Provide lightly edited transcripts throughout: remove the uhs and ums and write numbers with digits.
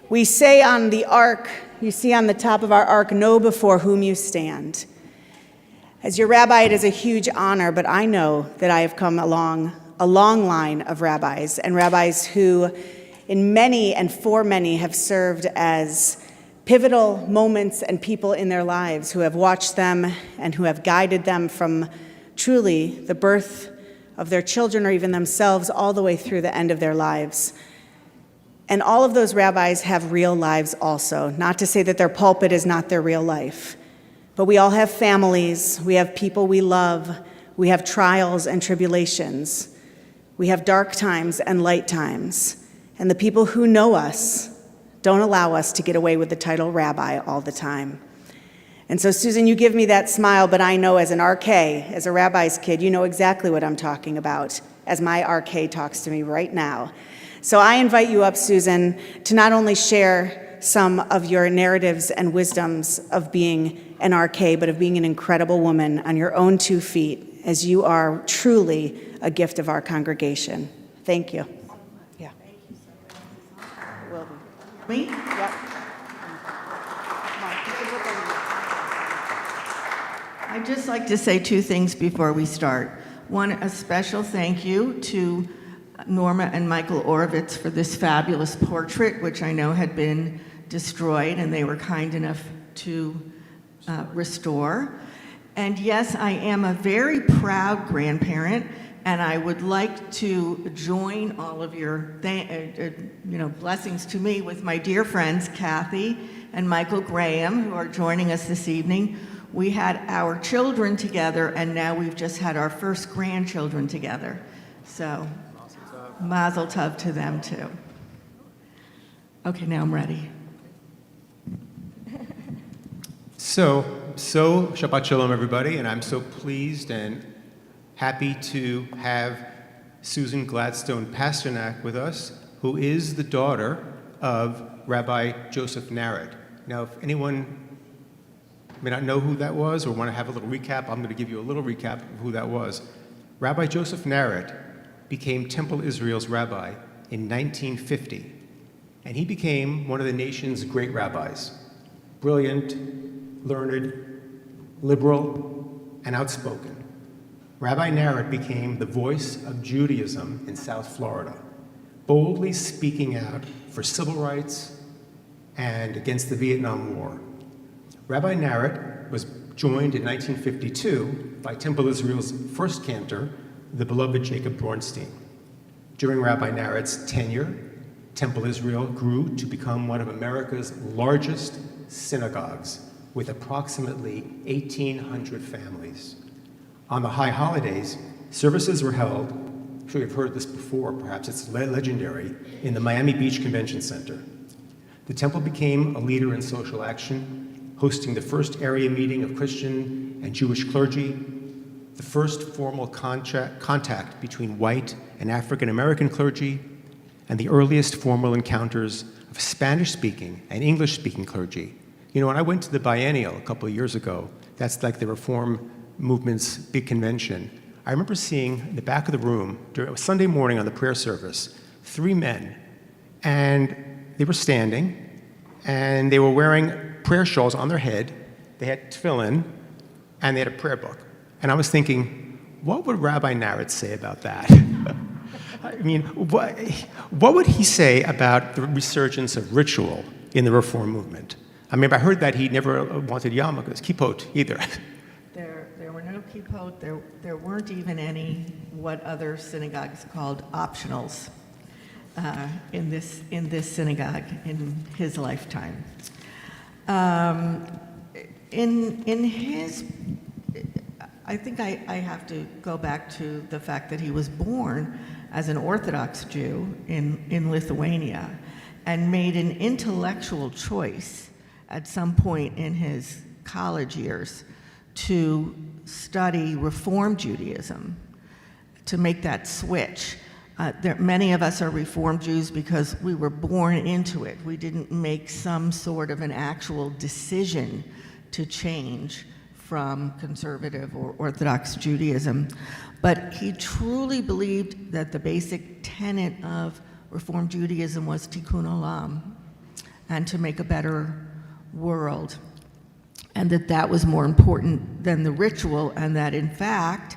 We say on the ark, you see on the top of our ark, know before whom you stand. As your rabbi, it is a huge honor, but I know that I have come along a long line of rabbis, and rabbis who, in many and for many, have served as pivotal moments and people in their lives, who have watched them and who have guided them from truly the birth of their children or even themselves all the way through the end of their lives. And all of those rabbis have real lives also, not to say that their pulpit is not their real life. But we all have families, we have people we love, we have trials and tribulations, we have dark times and light times. And the people who know us don't allow us to get away with the title rabbi all the time. And so, Susan, you give me that smile, but I know as an RK, as a rabbi's kid, you know exactly what I'm talking about, as my RK talks to me right now. So I invite you up, Susan, to not only share some of your narratives and wisdoms of being an RK, but of being an incredible woman on your own 2 feet, as you are truly a gift of our congregation. Thank you. Yeah. Thank you so much. Will be. Me? Yep. I'd just like to say 2 things before we start. One, a special thank you to Norma and Michael Orovitz for this fabulous portrait, which I know had been destroyed, and they were kind enough to restore. And yes, I am a very proud grandparent, and I would like to join all of your blessings to me with my dear friends Kathy and Michael Graham, who are joining us this evening. We had our children together, and now we've just had our first grandchildren together. So, mazel tov to them too. Okay, now I'm ready. So Shabbat Shalom, everybody, and I'm so pleased and happy to have Susan Gladstone Pasternak with us, who is the daughter of Rabbi Joseph Narot. Now, if anyone may not know who that was or want to have a little recap, I'm going to give you a little recap of who that was. Rabbi Joseph Narot became Temple Israel's rabbi in 1950, and he became one of the nation's great rabbis. Brilliant, learned, liberal, and outspoken. Rabbi Narot became the voice of Judaism in South Florida, boldly speaking out for civil rights and against the Vietnam War. Rabbi Narot was joined in 1952 by Temple Israel's first cantor, the beloved Jacob Bornstein. During Rabbi Narot's tenure, Temple Israel grew to become one of America's largest synagogues, with approximately 1,800 families. On the high holidays, services were held, I'm sure you've heard this before, perhaps it's legendary, in the Miami Beach Convention Center. The temple became a leader in social action, hosting the first area meeting of Christian and Jewish clergy, the first formal contact between white and African American clergy, and the earliest formal encounters of Spanish-speaking and English-speaking clergy. You know, when I went to the biennial a couple of years ago, that's like the Reform Movement's big convention, I remember seeing in the back of the room, during Sunday morning on the prayer service, 3 men, and they were standing, and they were wearing prayer shawls on their head, they had tefillin, and they had a prayer book. And I was thinking, what would Rabbi Narot say about that? I mean, what would he say about the resurgence of ritual in the Reform movement? I mean, I heard that he never wanted yarmulkes, kippot, either. There were no kippot. There weren't even any what other synagogues called optionals in this synagogue in his lifetime. In his, I think I have to go back to the fact that he was born as an Orthodox Jew in Lithuania and made an intellectual choice at some point in his college years to study Reform Judaism, to make that switch. Many of us are Reform Jews because we were born into it. We didn't make some sort of an actual decision to change from conservative or Orthodox Judaism. But he truly believed that the basic tenet of Reform Judaism was tikkun olam, and to make a better world. And that was more important than the ritual, and that in fact,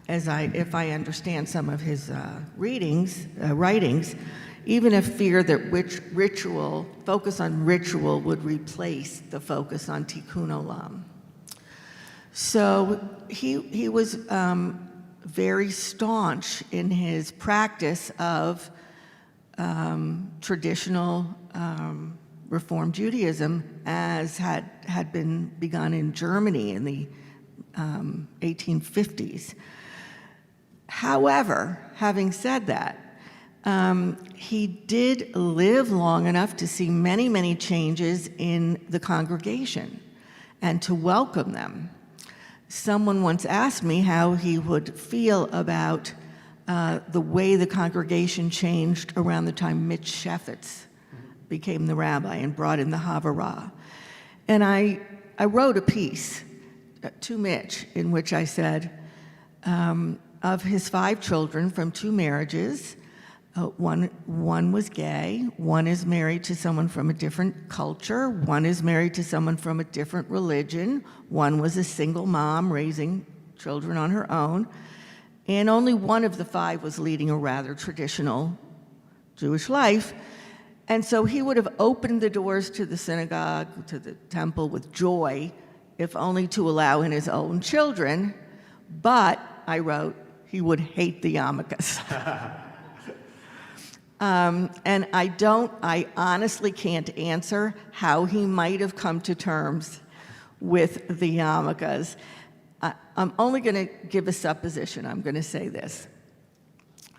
if I understand some of his writings, even if fear that focus on ritual would replace the focus on tikkun olam. So he was very staunch in his practice of traditional Reform Judaism, as had been begun in Germany in the 1850s. However, having said that, he did live long enough to see many, many changes in the congregation and to welcome them. Someone once asked me how he would feel about the way the congregation changed around the time Mitch Shefetz became the rabbi and brought in the Havarah. And I wrote a piece to Mitch in which I said, of his 5 children from 2 marriages, one was gay, one is married to someone from a different culture, one is married to someone from a different religion, one was a single mom raising children on her own, and only one of the 5 was leading a rather traditional Jewish life. And so he would have opened the doors to the synagogue, to the temple with joy, if only to allow in his own children, but, I wrote, he would hate the yarmulkes. And I honestly can't answer how he might have come to terms with the yarmulkes. I'm only going to give a supposition. I'm going to say this.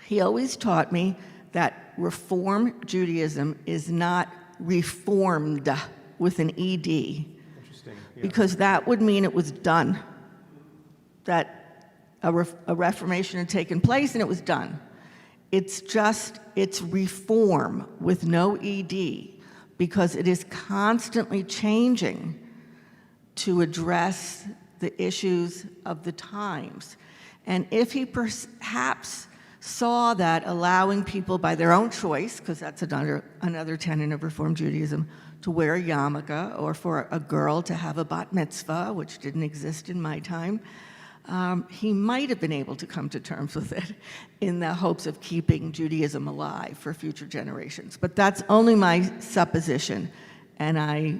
He always taught me that Reform Judaism is not reformed with an ED. Interesting. Yeah. Because that would mean it was done. That a reformation had taken place and it was done. It's reform with no ED, because it is constantly changing to address the issues of the times. And if he perhaps saw that allowing people by their own choice, because that's another tenet of Reform Judaism, to wear a yarmulke, or for a girl to have a bat mitzvah, which didn't exist in my time, he might have been able to come to terms with it in the hopes of keeping Judaism alive for future generations. But that's only my supposition, and I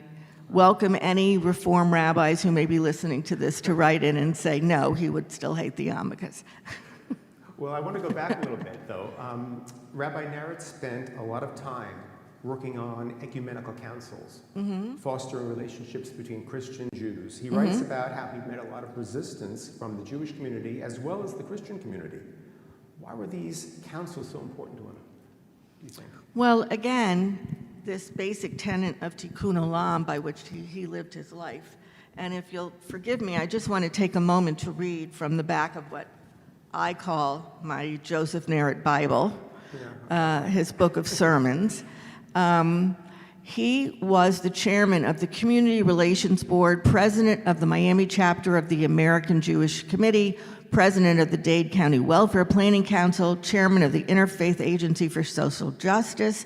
welcome any Reform rabbis who may be listening to this to write in and say, no, he would still hate the yarmulkes. Well, I want to go back a little bit, though. Rabbi Narot spent a lot of time working on ecumenical councils, fostering relationships between Christian Jews. He writes about how he met a lot of resistance from the Jewish community as well as the Christian community. Why were these councils so important to him, do you think? Well, again, this basic tenet of tikkun olam by which he lived his life. And if you'll forgive me, I just want to take a moment to read from the back of what I call my Joseph Narot Bible, his book of sermons. He was the chairman of the Community Relations Board, president of the Miami chapter of the American Jewish Committee, president of the Dade County Welfare Planning Council, chairman of the Interfaith Agency for Social Justice,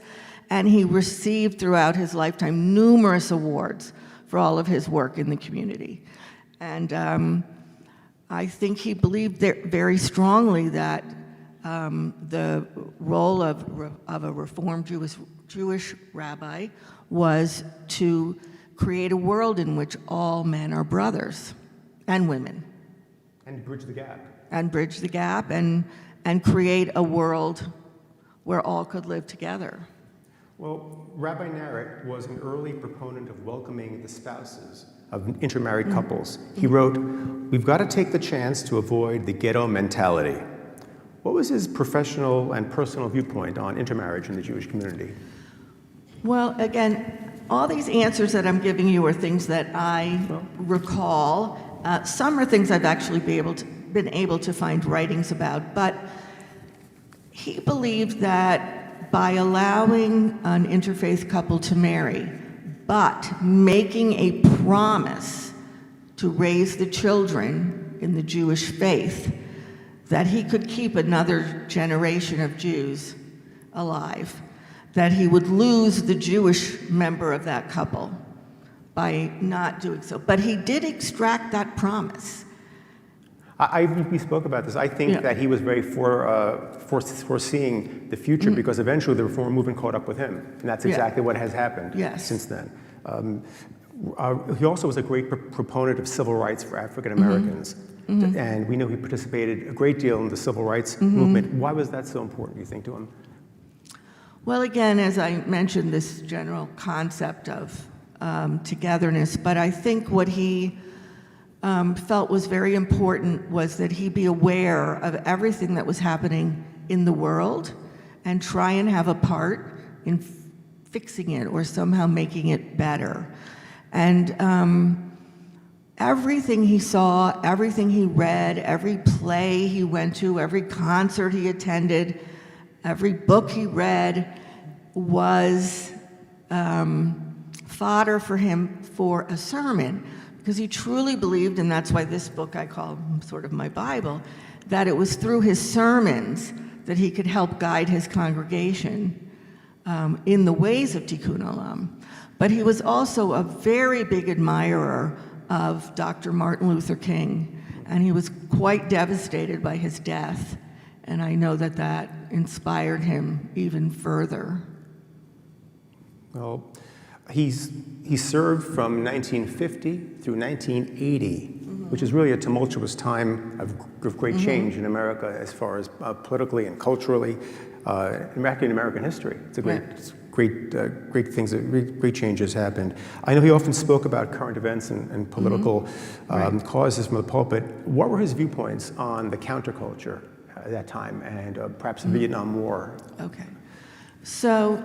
and he received throughout his lifetime numerous awards for all of his work in the community. And I think he believed very strongly that the role of a Reformed Jewish rabbi was to create a world in which all men are brothers and women. And bridge the gap. And bridge the gap and create a world where all could live together. Well, Rabbi Narot was an early proponent of welcoming the spouses of intermarried couples. He wrote, "We've got to take the chance to avoid the ghetto mentality." What was his professional and personal viewpoint on intermarriage in the Jewish community? Well, again, all these answers that I'm giving you are things that I recall. Some are things I've actually been able to find writings about, but he believed that by allowing an interfaith couple to marry, but making a promise to raise the children in the Jewish faith, that he could keep another generation of Jews alive. that he would lose the Jewish member of that couple by not doing so. But he did extract that promise. We spoke about this. I think that he was very foreseeing the future because eventually the reform movement caught up with him. And that's exactly what has happened since then. He also was a great proponent of civil rights for African Americans. And we know he participated a great deal in the civil rights movement. Why was that so important, do you think, to him? Well, again, as I mentioned, this general concept of togetherness, but I think what he felt was very important was that he be aware of everything that was happening in the world and try and have a part in fixing it or somehow making it better. And everything he saw, everything he read, every play he went to, every concert he attended, every book he read was fodder for him for a sermon, because he truly believed, and that's why this book I call sort of my Bible, that it was through his sermons that he could help guide his congregation in the ways of Tikkun Olam. But he was also a very big admirer of Dr. Martin Luther King, and he was quite devastated by his death, and I know that that inspired him even further. Well, he served from 1950 through 1980, which is really a tumultuous time of great change in America as far as politically and culturally, in American history. It's a great things, great changes happened. I know he often spoke about current events and political causes from the pulpit. What were his viewpoints on the counterculture at that time and perhaps the Vietnam War? Okay. So,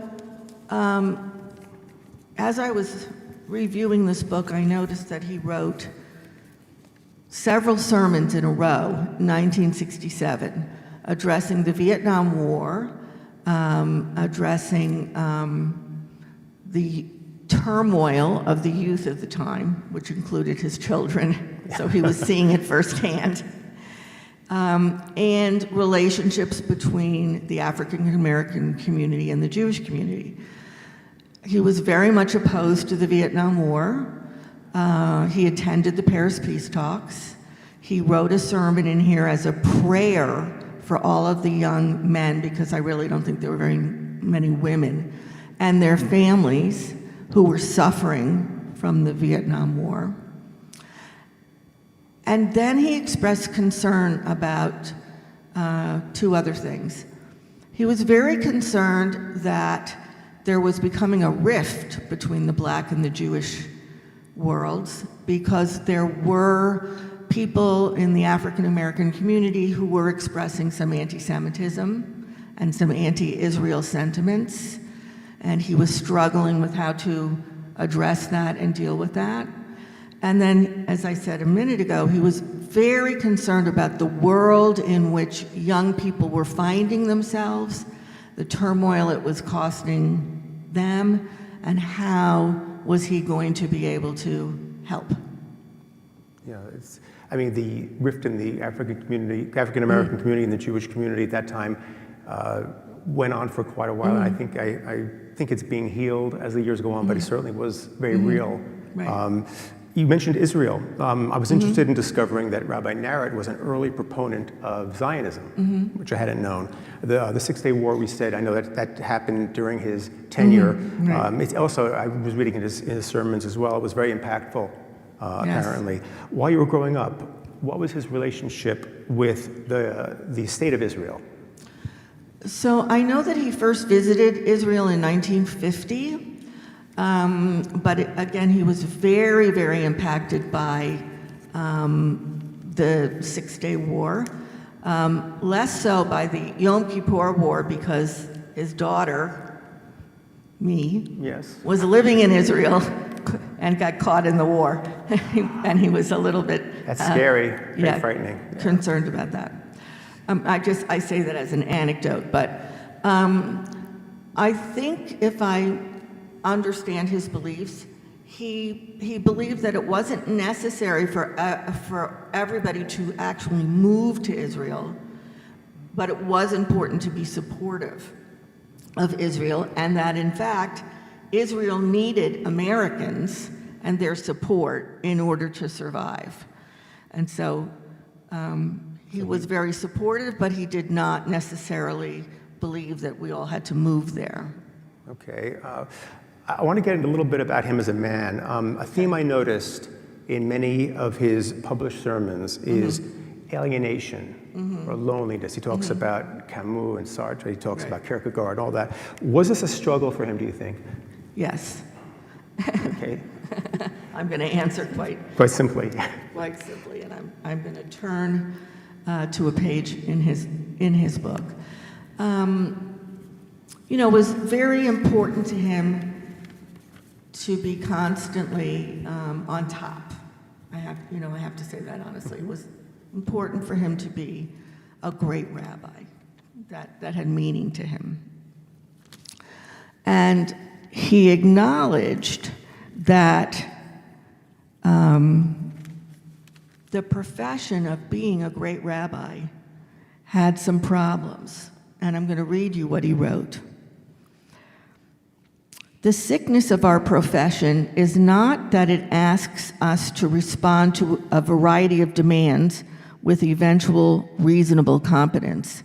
as I was reviewing this book, I noticed that he wrote several sermons in a row, 1967, addressing the Vietnam War, addressing the turmoil of the youth of the time, which included his children, so he was seeing it firsthand, and relationships between the African American community and the Jewish community. He was very much opposed to the Vietnam War. He attended the Paris Peace Talks. He wrote a sermon in here as a prayer for all of the young men, because I really don't think there were very many women, and their families who were suffering from the Vietnam War. And then he expressed concern about two other things. He was very concerned that there was becoming a rift between the Black and the Jewish worlds, because there were people in the African American community who were expressing some anti-Semitism and some anti-Israel sentiments, and he was struggling with how to address that and deal with that. And then, as I said a minute ago, he was very concerned about the world in which young people were finding themselves, the turmoil it was costing them, and how was he going to be able to help? Yeah, the rift in the African American community and the Jewish community at that time went on for quite a while. And I think it's being healed as the years go on, but it certainly was very real. Right. You mentioned Israel. I was interested in discovering that Rabbi Narot was an early proponent of Zionism, which I hadn't known. The Six-Day War, we said, I know that happened during his tenure. Right. It's also, I was reading in his sermons as well, it was very impactful, apparently. While you were growing up, what was his relationship with the state of Israel? So I know that he first visited Israel in 1950. But again, he was very, very impacted by the Six-Day War, less so by the Yom Kippur War, because his daughter, was living in Israel and got caught in the war, and he was a little bit That's scary, very frightening. Concerned about that. I say that as an anecdote, but I think if I understand his beliefs, he believed that it wasn't necessary for everybody to actually move to Israel, but it was important to be supportive of Israel, and that in fact, Israel needed Americans and their support in order to survive. And so he was very supportive, but he did not necessarily believe that we all had to move there. Okay. I want to get into a little bit about him as a man. A theme I noticed in many of his published sermons is alienation or loneliness. He talks about Camus and Sartre. He talks about Kierkegaard and all that. Was this a struggle for him, do you think? Yes. Okay. I'm going to answer quite simply. Quite simply, and I'm going to turn to a page in his book. It was very important to him to be constantly on top. I have to say that honestly. It was important for him to be a great rabbi. That had meaning to him. And he acknowledged that the profession of being a great rabbi had some problems. And I'm going to read you what he wrote. The sickness of our profession is not that it asks us to respond to a variety of demands with eventual reasonable competence.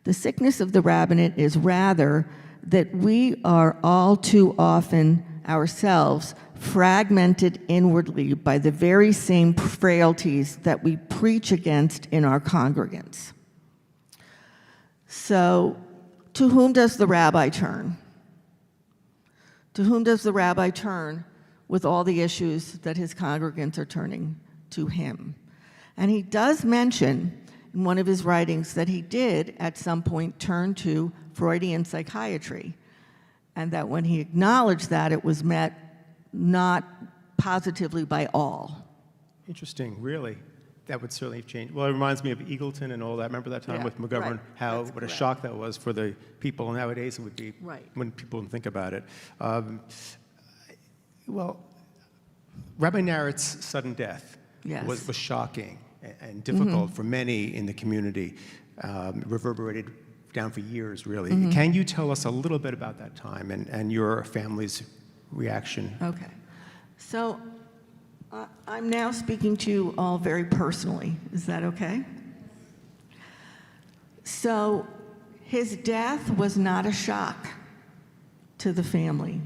The sickness of the rabbinate is rather that we are all too often ourselves fragmented inwardly by the very same frailties that we preach against in our congregants. So, to whom does the rabbi turn? To whom does the rabbi turn with all the issues that his congregants are turning to him? And he does mention in one of his writings that he did at some point turn to Freudian psychiatry, and that when he acknowledged that, it was met not positively by all. Interesting, really. That would certainly have changed. Well, it reminds me of Eagleton and all that. Remember that time with McGovern? Right. How That's what a correct. shock that was for the people. Nowadays, it would be Right. when people think about it. Well, Rabbi Narot's sudden death Yes. was shocking and difficult for many in the community. Reverberated down for years, really. Can you tell us a little bit about that time and your family's reaction? Okay. So I'm now speaking to you all very personally. Is that okay? So his death was not a shock to the family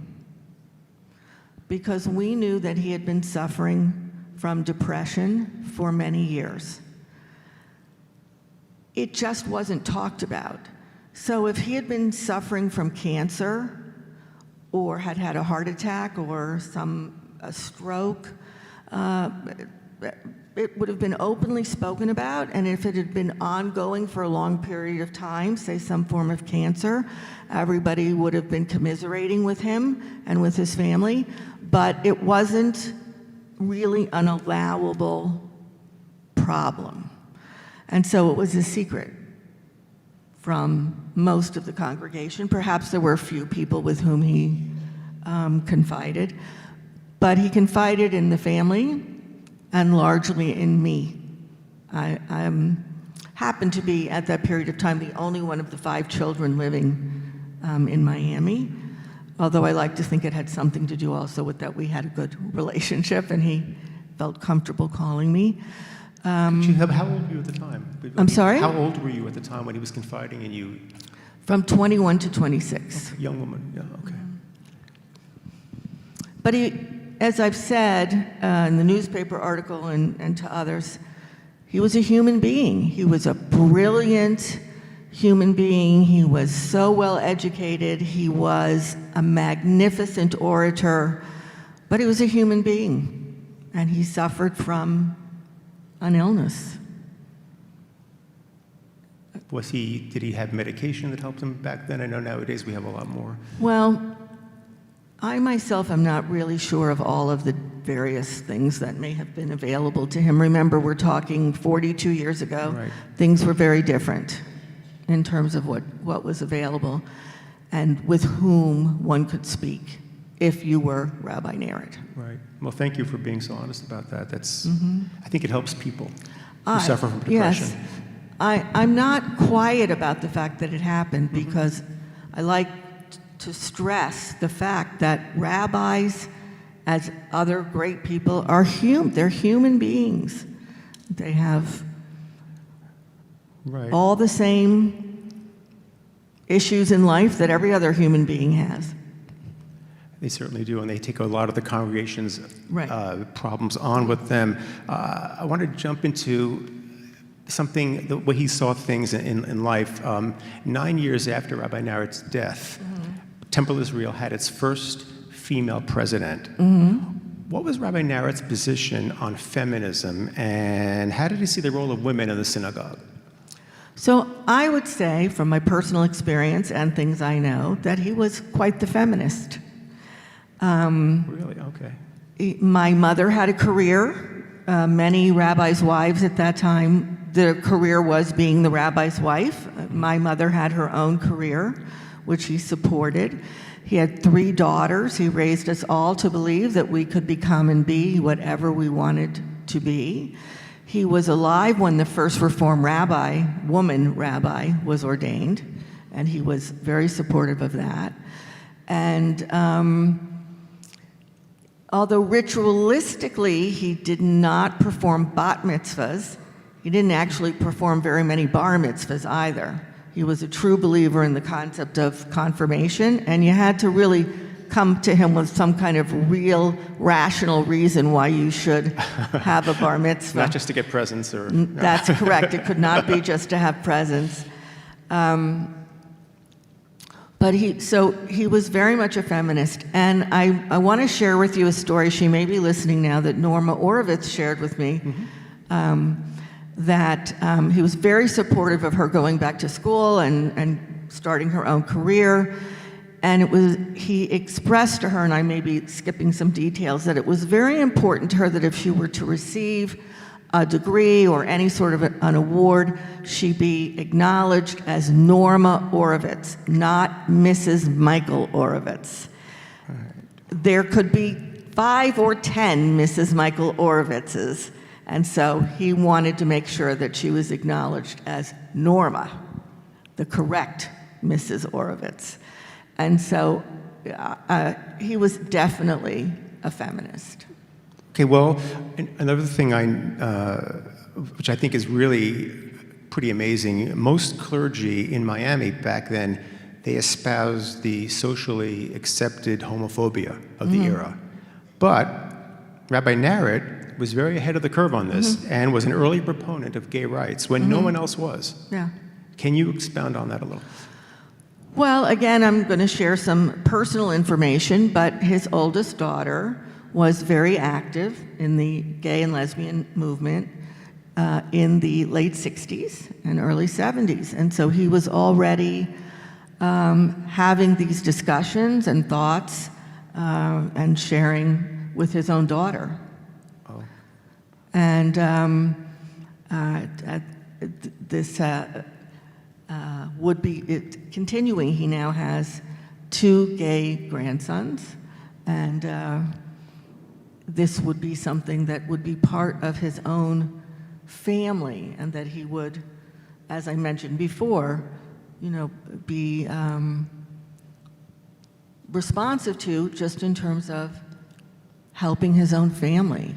because we knew that he had been suffering from depression for many years. It just wasn't talked about. So if he had been suffering from cancer or had had a heart attack or a stroke, it would have been openly spoken about, and if it had been ongoing for a long period of time, say some form of cancer, everybody would have been commiserating with him and with his family, but it wasn't really an allowable problem. And so it was a secret from most of the congregation. Perhaps there were a few people with whom he confided, but he confided in the family and largely in me. I happened to be, at that period of time, the only one of the 5 children living in Miami, although I like to think it had something to do also with that we had a good relationship and he felt comfortable calling me. How old were you at the time? I'm sorry? How old were you at the time when he was confiding in you? From 21 to 26. Young woman, yeah, okay. But he, as I've said in the newspaper article and to others, he was a human being. He was a brilliant human being. He was so well educated. He was a magnificent orator, but he was a human being, and he suffered from an illness. Did he have medication that helped him back then? I know nowadays we have a lot more. Well, I myself am not really sure of all of the various things that may have been available to him. Remember, we're talking 42 years ago. Right. Things were very different in terms of what was available and with whom one could speak if you were Rabbi Narot. Right. Well, thank you for being so honest about that. That's. I think it helps people who suffer from depression. Yes. I'm not quiet about the fact that it happened because I like to stress the fact that rabbis, as other great people, are they're human beings. They have Right. all the same issues in life that every other human being has. They certainly do, and they take a lot of the congregation's Right. problems on with them. I want to jump into something, the way he saw things in life. 9 years after Rabbi Narot's death, Temple Israel had its first female president. What was Rabbi Narot's position on feminism, and how did he see the role of women in the synagogue? So I would say, from my personal experience and things I know, that he was quite the feminist. Really? Okay. My mother had a career. Many rabbis' wives at that time, their career was being the rabbi's wife. My mother had her own career, which he supported. He had 3 daughters. He raised us all to believe that we could become and be whatever we wanted to be. He was alive when the first Reform woman rabbi, was ordained, and he was very supportive of that. And although ritualistically he did not perform bat mitzvahs, he didn't actually perform very many bar mitzvahs either. He was a true believer in the concept of confirmation, and you had to really come to him with some kind of real, rational reason why you should have a bar mitzvah. Not just to get presents or... That's correct. It could not be just to have presents. But he was very much a feminist. And I want to share with you a story, she may be listening now, that Norma Orovitz shared with me, that he was very supportive of her going back to school and starting her own career. And he expressed to her, and I may be skipping some details, that it was very important to her that if she were to receive a degree or any sort of an award, she be acknowledged as Norma Orovitz, not Mrs. Michael Orovitz. Right. There could be 5 or 10 Mrs. Michael Orovitzes, and so he wanted to make sure that she was acknowledged as Norma, the correct Mrs. Orovitz. And so he was definitely a feminist. Okay, well, another thing which I think is really pretty amazing, most clergy in Miami back then, they espoused the socially accepted homophobia of the era. But Rabbi Narot was very ahead of the curve on this and was an early proponent of gay rights when no one else was. Yeah. Can you expound on that a little? Well, again, I'm going to share some personal information, but his oldest daughter was very active in the gay and lesbian movement in the late 60s and early 70s. And so he was already having these discussions and thoughts and sharing with his own daughter. Oh. And this would be continuing. He now has 2 gay grandsons, and this would be something that would be part of his own family, and that he would, as I mentioned before, be responsive to, just in terms of helping his own family.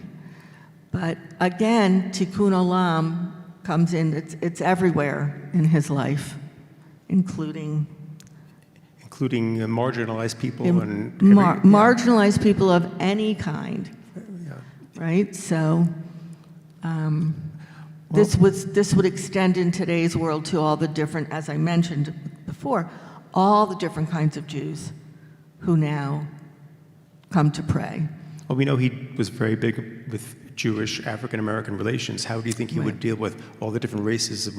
But again, Tikkun Olam comes in, it's everywhere in his life, including marginalized people and marginalized people of any kind, right? So this would extend in today's world to all the different, as I mentioned before, all the different kinds of Jews who now come to pray. Well, we know he was very big with Jewish African-American relations. How do you think he would deal with all the different races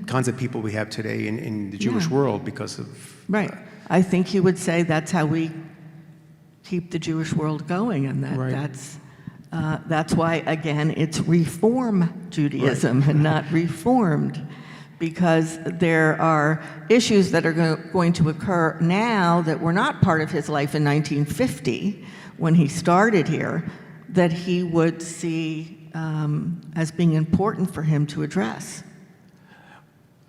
kinds of people we have today in the Jewish world because of... Right. I think he would say that's how we keep the Jewish world going, and that's why, again, it's Reform Judaism and not Reformed, because there are issues that are going to occur now that were not part of his life in 1950 when he started here, that he would see as being important for him to address.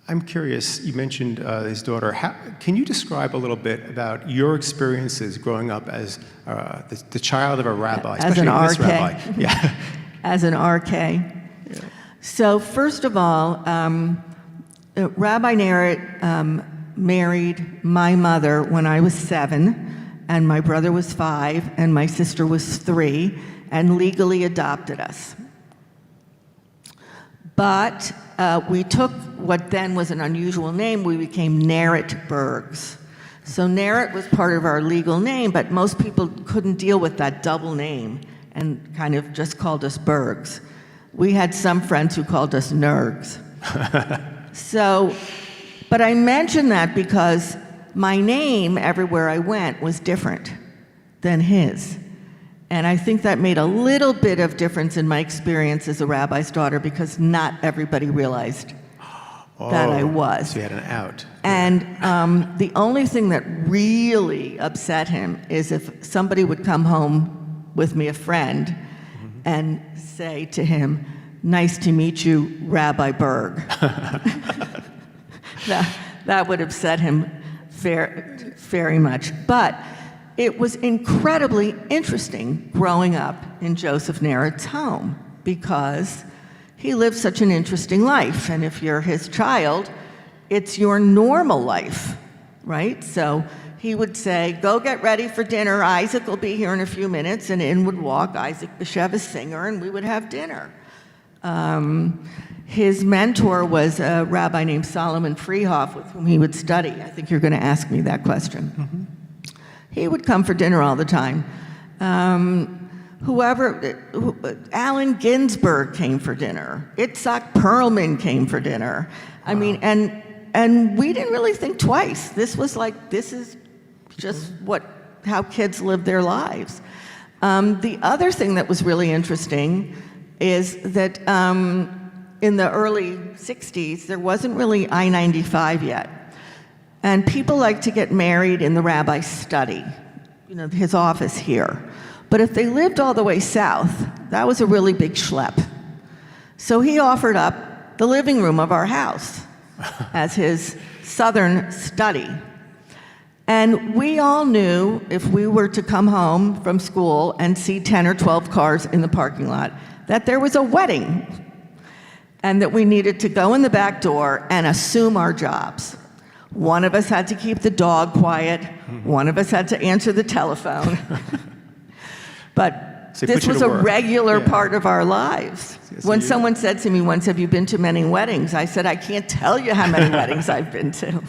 I'm curious, you mentioned his daughter. Can you describe a little bit about your experiences growing up as the child of a rabbi, As an especially this RK. rabbi? Yeah. As an RK. Yeah. So first of all, Rabbi Narot married my mother when I was 7, and my brother was 5, and my sister was 3, and legally adopted us. But we took what then was an unusual name. We became Narot Bergs. So Narot was part of our legal name, but most people couldn't deal with that double name and kind of just called us Bergs. We had some friends who called us Nergs. So, but I mention that because my name everywhere I went was different than his. And I think that made a little bit of difference in my experience as a rabbi's daughter because not everybody realized that I was. So you had an out. And the only thing that really upset him is if somebody would come home with me, a friend, and say to him, "Nice to meet you, Rabbi Berg." That would upset him very much. But it was incredibly interesting growing up in Joseph Narot's home because he lived such an interesting life. And if you're his child, it's your normal life, right? So he would say, "Go get ready for dinner. Isaac will be here in a few minutes." And in would walk Isaac Bashevis Singer, and we would have dinner. His mentor was a rabbi named Solomon Freehoff, with whom he would study. I think you're going to ask me that question. Mm-hmm. He would come for dinner all the time. Allen Ginsberg came for dinner. Itzhak Perlman came for dinner. I mean, and we didn't really think twice. This is just how kids live their lives. The other thing that was really interesting is that in the early 60s, there wasn't really I-95 yet. And people like to get married in the rabbi's study, his office here. But if they lived all the way south, that was a really big schlep. So he offered up the living room of our house as his southern study. And we all knew if we were to come home from school and see 10 or 12 cars in the parking lot, that there was a wedding, and that we needed to go in the back door and assume our jobs. One of us had to keep the dog quiet. One of us had to answer the telephone. But this was a regular part of our lives. When someone said to me once, "Have you been to many weddings?" I said, "I can't tell you how many weddings I've been to."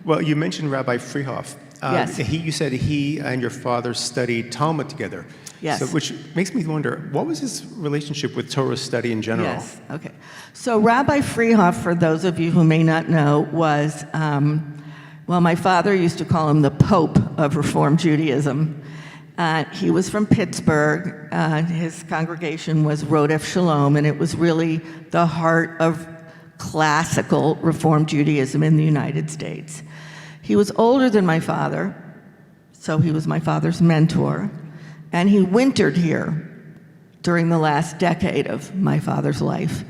Well, you mentioned Rabbi Freehoff. Yes. You said he and your father studied Talmud together. Yes. So, which makes me wonder, what was his relationship with Torah study in general? Yes, okay. So Rabbi Freehoff, for those of you who may not know, was, my father used to call him the Pope of Reform Judaism. He was from Pittsburgh. His congregation was Rodef Shalom, and it was really the heart of classical Reform Judaism in the United States. He was older than my father, so he was my father's mentor. And he wintered here during the last decade of my father's life.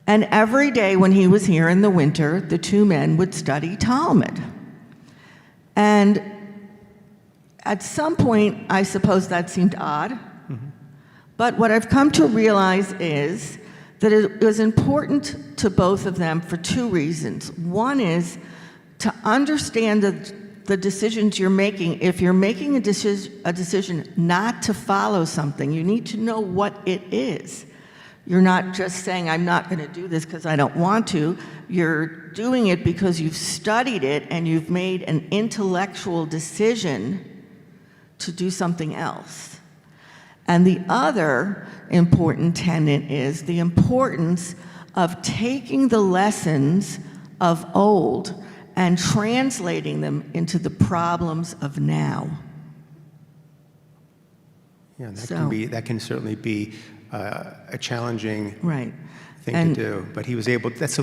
And every day when he was here in the winter, the two men would study Talmud. And at some point, I suppose that seemed odd. Mm-hmm. But what I've come to realize is that it was important to both of them for two reasons. One is to understand the decisions you're making. If you're making a decision not to follow something, you need to know what it is. You're not just saying, "I'm not going to do this because I don't want to." You're doing it because you've studied it and you've made an intellectual decision to do something else. And the other important tenet is the importance of taking the lessons of old and translating them into the problems of now. Yeah, that can certainly be a challenging thing And to do. But he was able. That's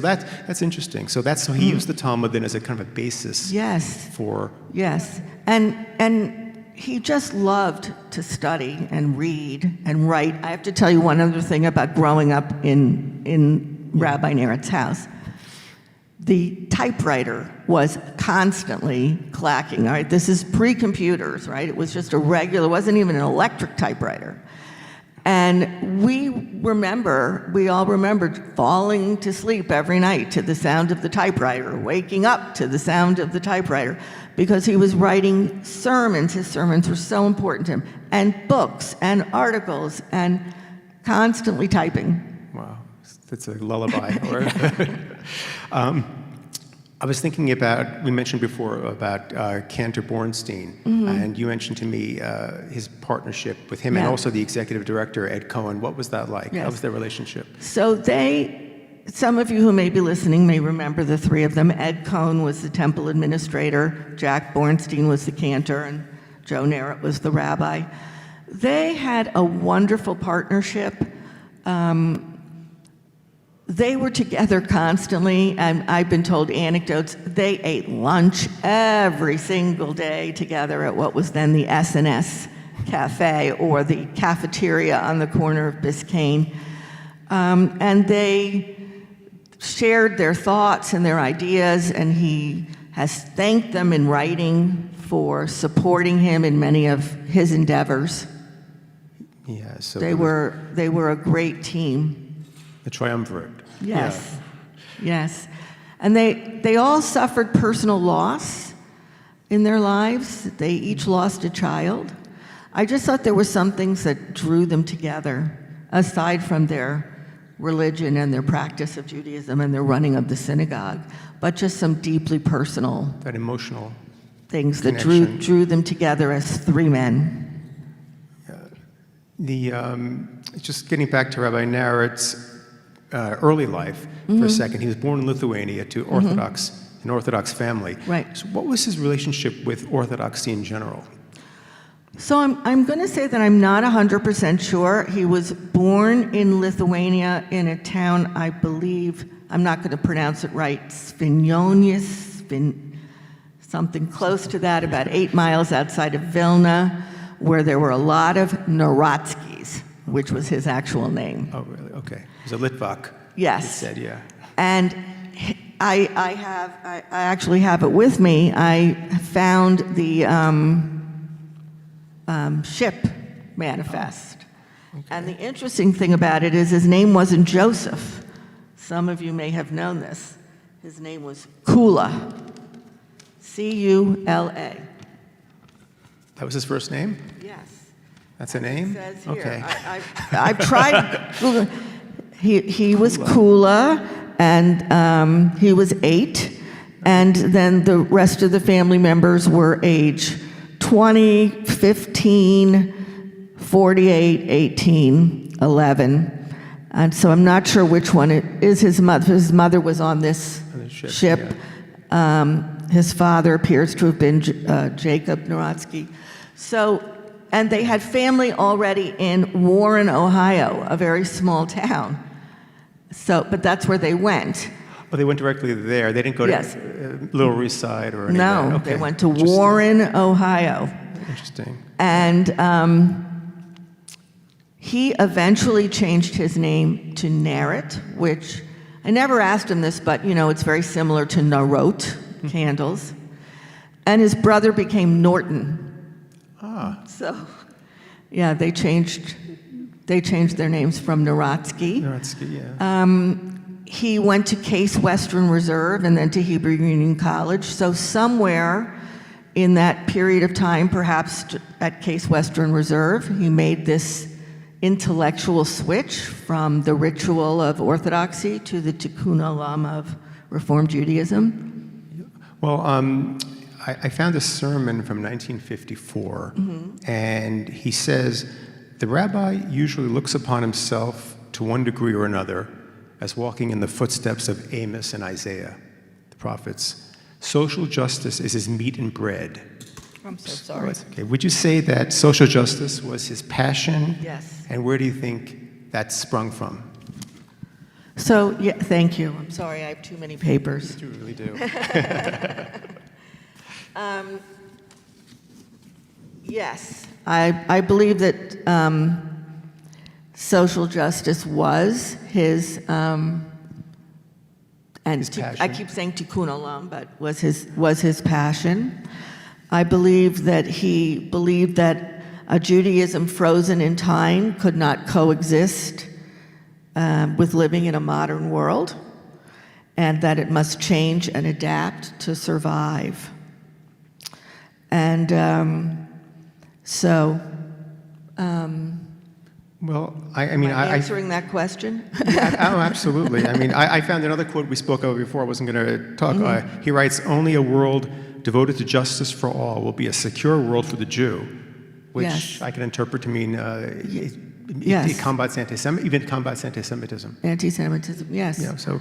interesting. So he used the Talmud then as a kind of a basis. Yes. For and he just loved to study and read and write. I have to tell you one other thing about growing up in Rabbi Narot's house. the typewriter was constantly clacking. All right, this is pre-computers, right? It was just a regular, it wasn't even an electric typewriter. And we all remembered falling to sleep every night to the sound of the typewriter, waking up to the sound of the typewriter, because he was writing sermons. His sermons were so important to him, and books and articles, and constantly typing. Wow, that's a lullaby. I was thinking about, we mentioned before about Cantor Bornstein, and you mentioned to me his partnership with him and also the executive director, Ed Cohen. What was that like? Yes. How was their relationship? So some of you who may be listening may remember the three of them. Ed Cohen was the temple administrator, Jack Bornstein was the cantor, and Joe Narot was the rabbi. They had a wonderful partnership. They were together constantly, and I've been told anecdotes. They ate lunch every single day together at what was then the S&S Cafe, or the cafeteria on the corner of Biscayne. And they shared their thoughts and their ideas, and he has thanked them in writing for supporting him in many of his endeavors. Yeah, so They were a great team. the triumvirate. Yes, yes. And they all suffered personal loss in their lives. They each lost a child. I just thought there were some things that drew them together, aside from their religion and their practice of Judaism and their running of the synagogue, but just some deeply personal That emotional things that connection. drew them together as three men. Just getting back to Rabbi Narot's early life for a second. He was born in Lithuania to an Orthodox family. Right. So what was his relationship with Orthodoxy in general? So I'm going to say that I'm not 100% sure. He was born in Lithuania in a town, I believe, I'm not going to pronounce it right, Svinonius, something close to that, about 8 miles outside of Vilna, where there were a lot of Narotskis, which was his actual name. Oh, really? Okay. He's a Litvak. Yes. He said, yeah. And I actually have it with me. I found the ship manifest. Okay. And the interesting thing about it is his name wasn't Joseph. Some of you may have known this. His name was Kula. C-U-L-A. That was his first name? Yes. That's a name? It says here. Okay. I've tried. He was Kula, and he was 8, and then the rest of the family members were age 20, 15, 48, 18, 11. And so I'm not sure which one it is his mother. His mother was on this ship. Yeah. His father appears to have been Jacob Narotsky. So, and they had family already in Warren, Ohio, a very small town. So, but that's where they went. Oh, they went directly there. They didn't go Yes. to Little Riverside or anything. No, Okay. they went to Warren, Ohio. Interesting. And he eventually changed his name to Narot, which I never asked him this, but it's very similar to Narot, candles. And his brother became Norton. Ah. So, yeah, they changed their names from Narotsky. Narotsky, yeah. He went to Case Western Reserve and then to Hebrew Union College. So somewhere in that period of time, perhaps at Case Western Reserve, he made this intellectual switch from the ritual of Orthodoxy to the Tikkun Olam of Reform Judaism. Well, I found a sermon from 1954, and he says, the rabbi usually looks upon himself to one degree or another as walking in the footsteps of Amos and Isaiah, the prophets. Social justice is his meat and bread. I'm so sorry. Okay. Would you say that social justice was his passion? Yes. And where do you think that sprung from? So, yeah, thank you. I'm sorry, I have too many papers. You really do. Yes, I believe that social justice was his and His passion. I keep saying tikkun olam, but was his passion. I believe that he believed that a Judaism frozen in time could not coexist with living in a modern world, and that it must change and adapt to survive. And Well, am I answering that question? Yeah, oh, absolutely. I mean, I found another quote we spoke of before. I wasn't going to talk. He writes, "Only a world devoted to justice for all will be a secure world for the Jew," which Yes. I can interpret to mean Yes. it combats even combats anti-Semitism. Anti-Semitism, yes. Yeah. So,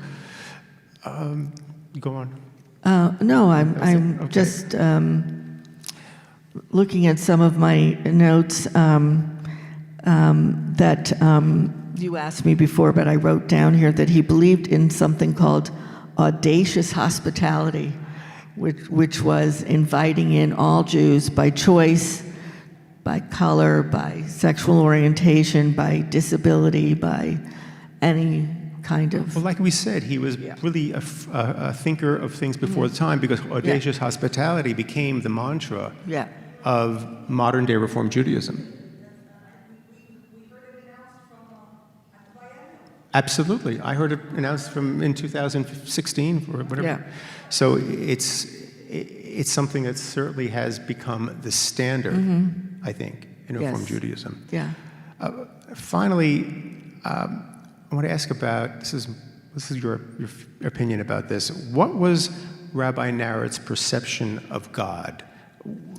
go on. No, I'm Okay. just looking at some of my notes that you asked me before, but I wrote down here that he believed in something called audacious hospitality, which was inviting in all Jews by choice, by color, by sexual orientation, by disability, by any kind of... Well, like we said, he was really a thinker of things before the time, because audacious hospitality became the mantra Yeah. of modern-day Reform Judaism. Absolutely. I heard it announced in 2016 or whatever. Yeah. So it's something that certainly has become the standard, I think, in Reform Judaism. Yeah. Finally, I want to ask about, this is your opinion about this. What was Rabbi Narot's perception of God?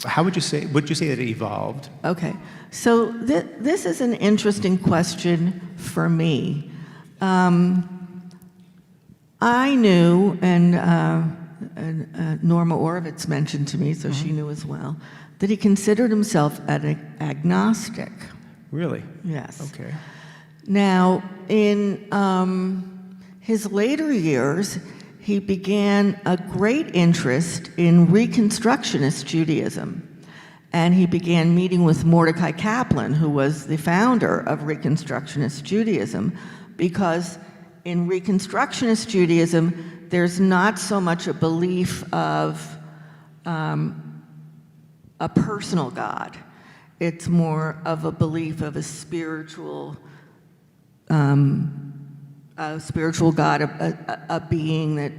How would you say that it evolved? Okay. So this is an interesting question for me. I knew, and Norma Orovitz mentioned to me, so she knew as well, that he considered himself an agnostic. Really? Yes. Okay. Now, in his later years, he began a great interest in Reconstructionist Judaism. And he began meeting with Mordecai Kaplan, who was the founder of Reconstructionist Judaism, because in Reconstructionist Judaism, there's not so much a belief of a personal God. It's more of a belief of a spiritual God, a being that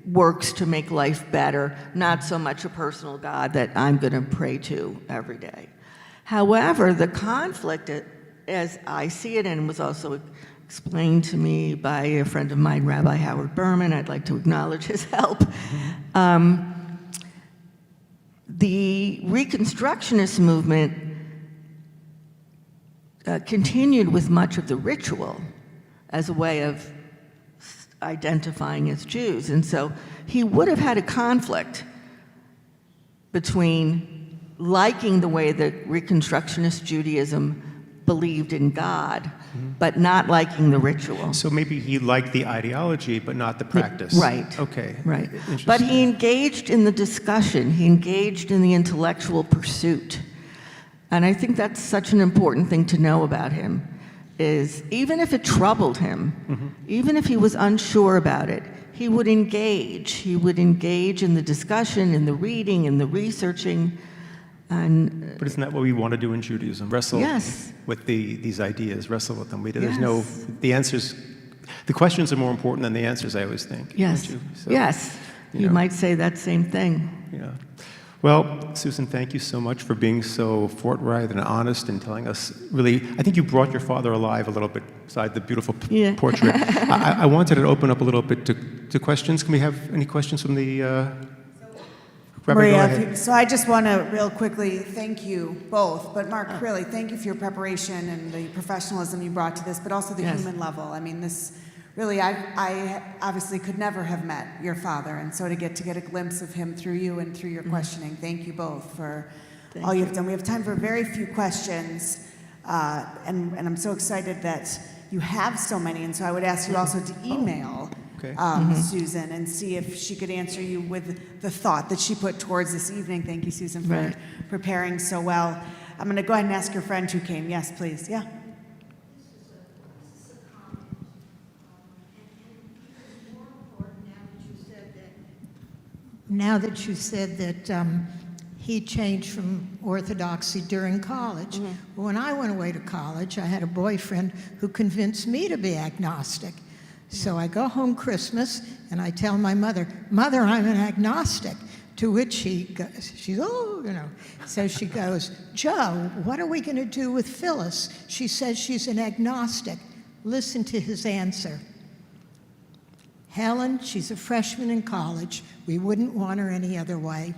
works to make life better, not so much a personal God that I'm going to pray to every day. However, the conflict, as I see it, and was also explained to me by a friend of mine, Rabbi Howard Berman, I'd like to acknowledge his help. The Reconstructionist movement continued with much of the ritual as a way of identifying as Jews. And so he would have had a conflict between liking the way that Reconstructionist Judaism believed in God, but not liking the ritual. So maybe he liked the ideology, but not the practice. Right. Okay. Right. Interesting. But he engaged in the discussion. He engaged in the intellectual pursuit. And I think that's such an important thing to know about him, is even if it troubled him, even if he was unsure about it, he would engage. He would engage in the discussion, in the reading, in the researching. But isn't that what we want to do in Judaism? Wrestle Yes. with these ideas, wrestle with them. There's Yes. the answers, the questions are more important than the answers, I always think. Yes. don't you? So, Yes. You know. might say that same thing. Yeah. Well, Susan, thank you so much for being so forthright and honest and telling us really, I think you brought your father alive a little bit beside the beautiful portrait. I wanted to open up a little bit to questions. Can we have any questions from the, Rabbi, go ahead. Maria, so I just want to real quickly thank you both, but Mark, really, thank you for your preparation and the professionalism you brought to this, but also the human level. I mean, this really, I obviously could never have met your father, and so to get a glimpse of him through you and through your questioning, thank you both for all you've done. We have time for very few questions, and I'm so excited that you have so many, and so I would ask you also to email Susan and see if she could answer you with the thought that she put towards this evening. Thank you, Susan, for preparing so well. I'm going to go ahead and ask your friend who came. Yes, please. Yeah. Now that you said that he changed from Orthodoxy during college, when I went away to college, I had a boyfriend who convinced me to be agnostic. So I go home Christmas and I tell my mother, "Mother, I'm an agnostic." To which she's, "Oh, you know." So she goes, "Joe, what are we going to do with Phyllis? She says she's an agnostic." Listen to his answer. "Helen, she's a freshman in college. We wouldn't want her any other way."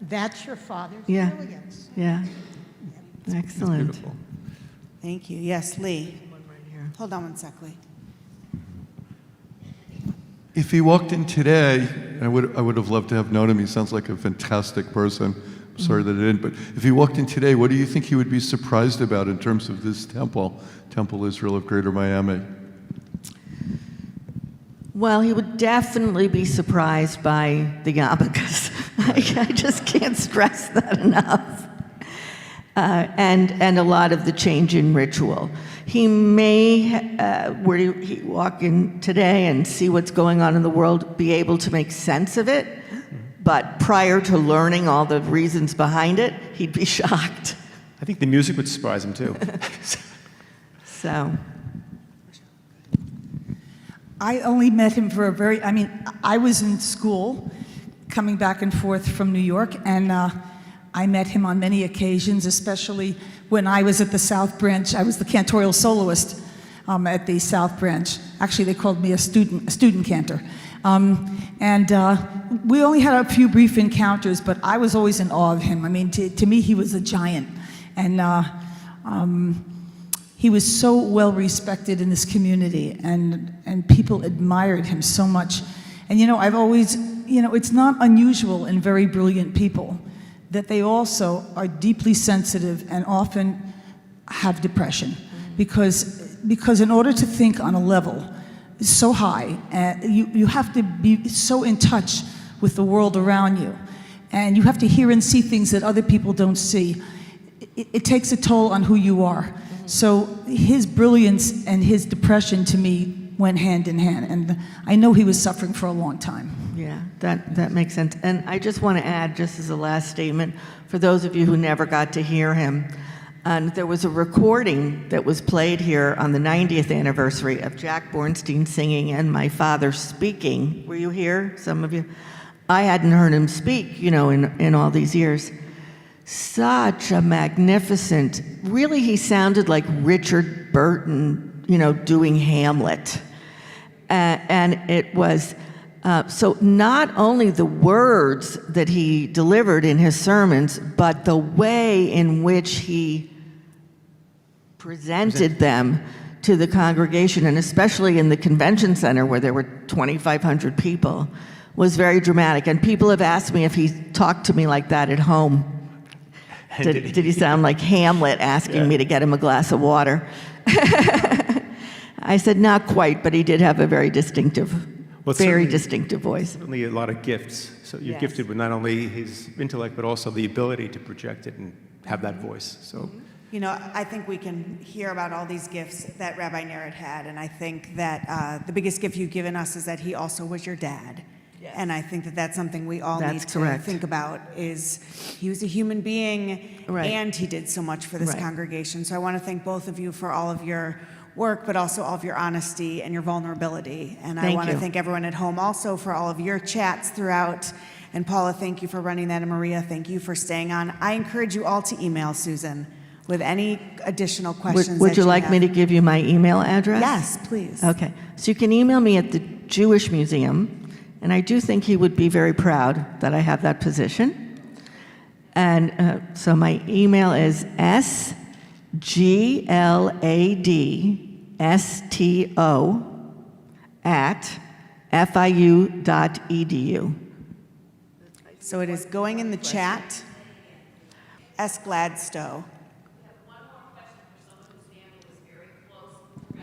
That's your father's brilliance. Yeah. Excellent. Beautiful. Thank you. Yes, Lee. One right here. Hold on one sec, Lee. If he walked in today, I would have loved to have known him. He sounds like a fantastic person. I'm sorry that I didn't. But if he walked in today, what do you think he would be surprised about in terms of this temple, Temple Israel of Greater Miami? Well, he would definitely be surprised by the yarmulkes. I just can't stress that enough. And a lot of the change in ritual. He may, where he walk in today and see what's going on in the world, be able to make sense of it. But prior to learning all the reasons behind it, he'd be shocked. I think the music would surprise him too. So, I only met him for I was in school coming back and forth from New York, and I met him on many occasions, especially when I was at the South Branch. I was the cantorial soloist at the South Branch. Actually, they called me a student cantor. We only had a few brief encounters, but I was always in awe of him. I mean, to me, he was a giant. And he was so well respected in this community, and people admired him so much. And I've always, it's not unusual in very brilliant people that they also are deeply sensitive and often have depression, because in order to think on a level so high, you have to be so in touch with the world around you, and you have to hear and see things that other people don't see. It takes a toll on who you are. So his brilliance and his depression, to me, went hand in hand, and I know he was suffering for a long time. yeah, that makes sense. And I just want to add, just as a last statement, for those of you who never got to hear him, and there was a recording that was played here on the 90th anniversary of Jack Bornstein singing and my father speaking. Were you here, some of you? I hadn't heard him speak, in all these years. Such a magnificent, really he sounded like Richard Burton, doing Hamlet. And it was, so not only the words that he delivered in his sermons, but the way in which he presented them to the congregation, and especially in the convention center where there were 2,500 people, was very dramatic. And people have asked me if he talked to me like that at home. Did he sound like Hamlet asking me to get him a glass of water? I said, not quite, but he did have a very distinctive, distinctive voice. Certainly a lot of gifts. So you're Yes. gifted with not only his intellect, but also the ability to project it and have that voice. So I think we can hear about all these gifts that Rabbi Narot had, and I think that the biggest gift you've given us is that he also was your dad. Yes. And I think that that's something we all That's need to correct. think about, is he was a human being, Right. and he did so much for this Right. congregation. So I want to thank both of you for all of your work, but also all of your honesty and your vulnerability. And I Thank want to you. thank everyone at home also for all of your chats throughout. And Paula, thank you for running that, and Maria, thank you for staying on. I encourage you all to email Susan with any additional questions. Would that you like me to have. give you my email address? Yes, please. Okay. So you can email me at the Jewish Museum, and I do think he would be very proud that I have that position. And so my email is sgladsto@fiu.edu. So it is going in the chat. S. Gladstow.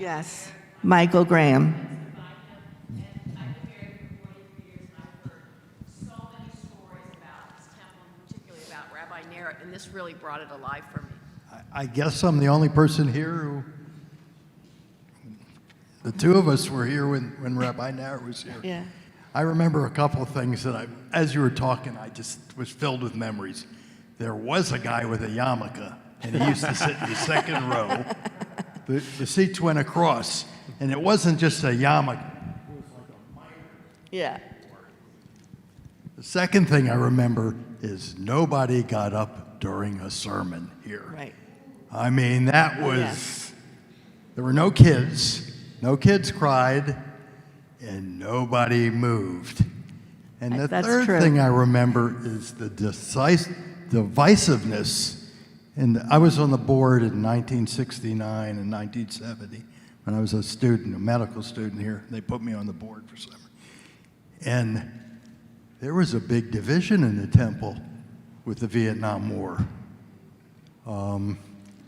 Yes. Michael Graham. Rabbi Narot, and this really brought it alive for me. I guess I'm the only person here who, the two of us were here when Rabbi Narot was here. Yeah. I remember a couple of things that as you were talking, I just was filled with memories. There was a guy with a yarmulke, and he used to sit in the second row. The seats went across, and it wasn't just a yarmulke. Yeah. The second thing I remember is nobody got up during a sermon here. Right. I mean, that was, yes. There were no kids cried, and nobody moved. And the That's third true. thing I remember is the divisiveness. And I was on the board in 1969 and 1970 when I was a student, a medical student here. They put me on the board for summer. And there was a big division in the temple with the Vietnam War.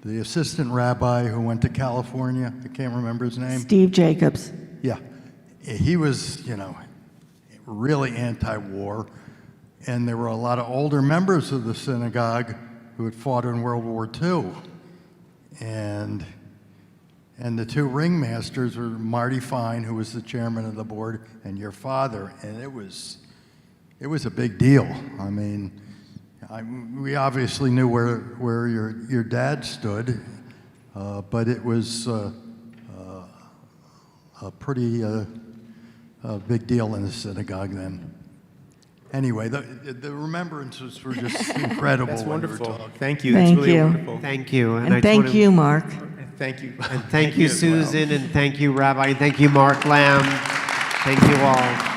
The assistant rabbi who went to California, I can't remember his name. Steve Jacobs. Yeah, he was, really anti-war, and there were a lot of older members of the synagogue who had fought in World War II, and the two ringmasters were Marty Fine, who was the chairman of the board, and your father, and it was a big deal. I mean, we obviously knew where your dad stood, but it was a pretty big deal in the synagogue then. Anyway, the remembrances were just incredible. That's when we were wonderful. talking. Thank you. That's Thank really you. wonderful. Thank you. And I thank just wanna- you, Mark. Thank you. And thank you, as well. Susan, and thank you, Rabbi, and thank you, Mark Lamb. Thank you all.